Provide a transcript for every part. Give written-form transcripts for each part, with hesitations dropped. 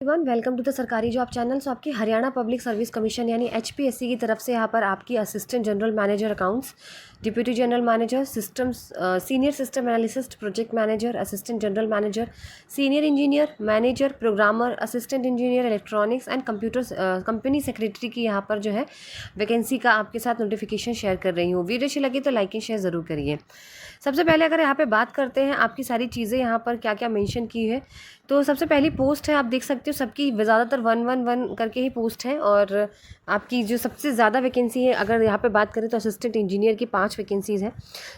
Everyone, welcome to the सरकारी job channel. सो आपकी Haryana public service commission यानी HPSC की तरफ से यहाँ पर आपकी assistant general manager accounts, deputy general manager systems, senior system analyst, project manager, assistant general manager, senior engineer, manager, programmer, assistant engineer electronics and computer company secretary की यहाँ पर जो है वैकेंसी का आपके साथ नोटिफिकेशन शेयर कर रही हूँ। वीडियो अच्छी लगी तो लाइक एंड शेयर ज़रूर करिए। सबसे पहले अगर यहाँ पे बात करते हैं आपकी सारी चीज़ें यहाँ पर क्या क्या मेंशन की है, तो सबसे पहली पोस्ट है, आप देख सकते हो सबकी ज़्यादातर 111 करके ही पोस्ट है। और आपकी जो सबसे ज़्यादा वैकेंसी है, अगर यहाँ पे बात करें तो असिस्टेंट इंजीनियर की 5 वैकेंसीज़ हैं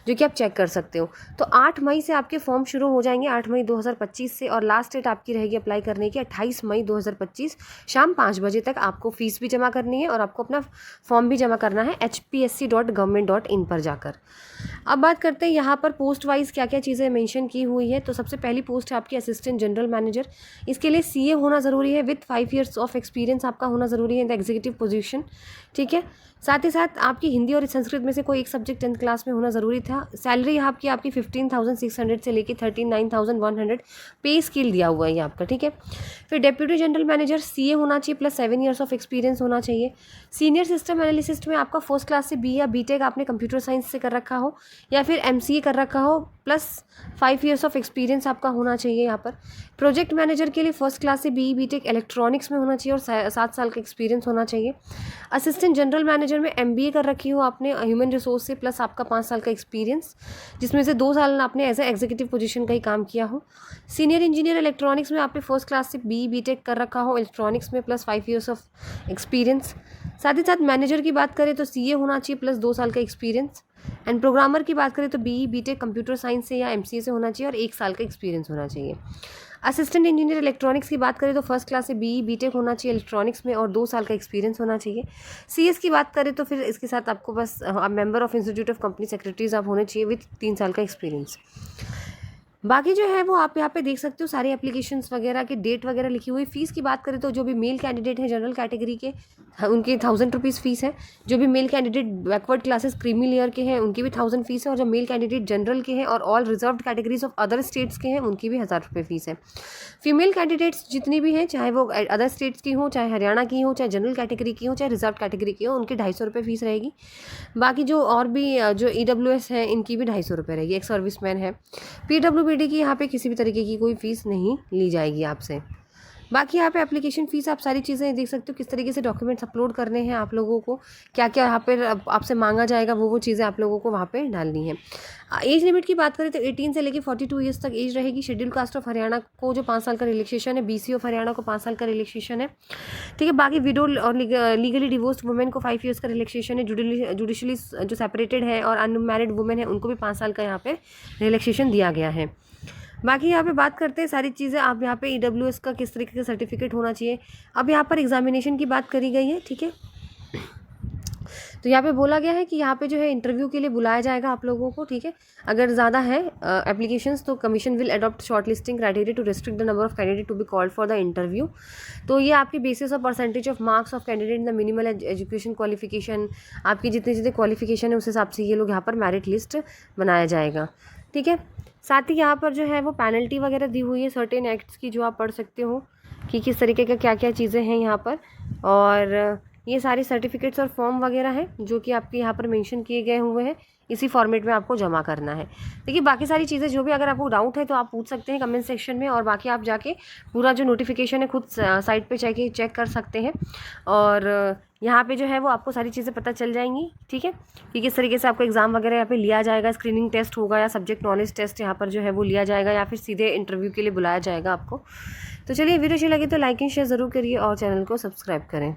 जो कि आप चेक कर सकते हो। तो 8 मई से आपके फॉर्म शुरू हो जाएंगे, 8 मई 2025 से, और लास्ट डेट आपकी रहेगी अप्लाई करने की 28 मई 2025 शाम 5 बजे तक। आपको फ़ीस भी जमा करनी है और आपको अपना फॉर्म भी जमा करना है hpsc.government.in पर जाकर। अब बात करते हैं यहाँ पर पोस्ट वाइज क्या क्या चीज़ें मेंशन की हुई है। तो सबसे पहली पोस्ट है आपकी असिस्टेंट जनरल मैनेजर। इसके लिए CA होना ज़रूरी है विथ 5 ईयर्स ऑफ एक्सपीरियंस आपका होना ज़रूरी है इन द एग्जीक्यूटिव पोजीशन, ठीक है। साथ ही साथ आपकी हिंदी और संस्कृत में से कोई एक सब्जेक्ट 10th क्लास में होना ज़रूरी था। सैलरी आपकी 15,600 से लेकर 39,100 पे स्केल दिया हुआ है ये आपका, ठीक है। फिर डेप्यूटी जनरल मैनेजर CA होना चाहिए प्लस 7 ईयर्स ऑफ एक्सपीरियंस होना चाहिए। सीनियर सिस्टम एनालिसिस्ट में आपका फर्स्ट क्लास से BA या BTech आपने कंप्यूटर साइंस से कर रखा हो या फिर MCA कर रखा हो प्लस 5 ईयर्स ऑफ एक्सपीरियंस आपका होना चाहिए यहाँ पर। प्रोजेक्ट मैनेजर के लिए फर्स्ट क्लास से BE BTech इलेक्ट्रॉनिक्स में होना चाहिए और 7 साल का एक्सपीरियंस होना चाहिए। असिस्टेंट जनरल मैनेजर में MBA कर रखी हो आपने ह्यूमन रिसोर्स से प्लस आपका 5 साल का एक्सपीरियंस, जिसमें से 2 साल आपने एज ए एग्जीक्यूटिव पोजीशन का ही काम किया हो। सीनियर इंजीनियर इलेक्ट्रॉनिक्स में आपने फर्स्ट क्लास से BE BTech कर रखा हो इलेक्ट्रॉनिक्स में प्लस 5 ईयर्स ऑफ एक्सपीरियंस। साथ ही साथ मैनेजर की बात करें तो CA होना चाहिए प्लस 2 साल का एक्सपीरियंस। एंड प्रोग्रामर की बात करें तो BE BTech कंप्यूटर साइंस से या MCA से होना चाहिए और 1 साल का एक्सपीरियंस होना चाहिए। असिस्टेंट इंजीनियर इलेक्ट्रॉनिक्स की बात करें तो फर्स्ट क्लास से BE BTech होना चाहिए इलेक्ट्रॉनिक्स में और 2 साल का एक्सपीरियंस होना चाहिए। CS की बात करें तो फिर इसके साथ आपको बस member of institute of company secretaries आप होने चाहिए विथ 3 साल का एक्सपीरियंस। बाकी जो है वो आप यहाँ पे देख सकते हो सारी एप्लीकेशंस वगैरह की डेट वगैरह लिखी हुई। फीस की बात करें तो जो भी मेल कैंडिडेट हैं जनरल कैटेगरी के, उनकी 1000 रुपीज़ फीस है। जो भी male candidate backward classes creamy layer के हैं उनकी भी 1000 फीस है। और जो मेल कैंडिडेट जनरल के हैं और all reserved categories of other states के हैं उनकी भी 1000 रुपये फीस है। फीमेल कैंडिडेट्स जितनी भी हैं, चाहे वो अदर स्टेट्स की हों, चाहे हरियाणा की हों, चाहे जनरल कैटेगरी की हों, चाहे रिजर्व कैटेगरी की हो, उनकी 250 रुपये फीस रहेगी। बाकी जो और भी जो EWS है इनकी भी 250 रुपये रहेगी। एक सर्विसमैन है। PWBD की यहाँ पे किसी भी तरीके की कोई फ़ीस नहीं ली जाएगी आपसे। बाकी यहाँ पे एप्लीकेशन फ़ीस आप सारी चीज़ें देख सकते हो, किस तरीके से डॉक्यूमेंट्स अपलोड करने हैं आप लोगों को, क्या क्या यहाँ पर आपसे मांगा जाएगा, वो चीज़ें आप लोगों को वहाँ पे डालनी है। एज लिमिट की बात करें तो 18 से लेकर 42 ईयर्स तक एज रहेगी। शेड्यूल कास्ट ऑफ हरियाणा को जो 5 साल का रिलैक्सेशन है, BC ऑफ हरियाणा को 5 साल का रिलैक्सेशन है, ठीक है। बाकी विडो और लीगली डिवोर्स्ड वुमेन को 5 ईयर्स का रिलैक्सेशन है। जुडिशली जो सेपरेटेड है और अनमैरिड वुमेन है उनको भी 5 साल का यहाँ पे रिलैक्सेशन दिया गया है। बाकी यहाँ पे बात करते हैं सारी चीज़ें। आप यहाँ पे EWS का किस तरीके का सर्टिफिकेट होना चाहिए। अब यहाँ पर एग्जामिनेशन की बात करी गई है, ठीक है। तो यहाँ पे बोला गया है कि यहाँ पे जो है इंटरव्यू के लिए बुलाया जाएगा आप लोगों को, ठीक है। अगर ज़्यादा है एप्लीकेशंस तो commission will adopt short listing criteria to restrict the number of candidate to be called for the interview. तो ये आपकी basis of percentage of marks of candidate in the minimal education qualification, आपकी जितनी जितनी qualification है उस हिसाब से ये लोग यहाँ पर मेरिट लिस्ट बनाया जाएगा, ठीक है। साथ ही यहाँ पर जो है वो पेनल्टी वगैरह दी हुई है सर्टेन एक्ट्स की, जो आप पढ़ सकते हो कि किस तरीके का क्या क्या चीज़ें हैं यहाँ पर। और ये सारी सर्टिफिकेट्स और फॉर्म वगैरह हैं जो कि आपके यहाँ पर मेंशन किए गए हुए हैं, इसी फॉर्मेट में आपको जमा करना है। देखिए बाकी सारी चीज़ें जो भी अगर आपको डाउट है तो आप पूछ सकते हैं कमेंट सेक्शन में, और बाकी आप जाके पूरा जो नोटिफिकेशन है खुद साइट पे चेक कर सकते हैं। और यहाँ पे जो है वो आपको सारी चीज़ें पता चल जाएंगी, ठीक है, कि किस तरीके से आपको एग्ज़ाम वगैरह यहाँ पे लिया जाएगा। स्क्रीनिंग टेस्ट होगा या सब्जेक्ट नॉलेज टेस्ट यहाँ पर जो है वो लिया जाएगा या फिर सीधे इंटरव्यू के लिए बुलाया जाएगा आपको। तो चलिए वीडियो अच्छी लगी तो लाइक एंड शेयर ज़रूर करिए और चैनल को सब्सक्राइब करें।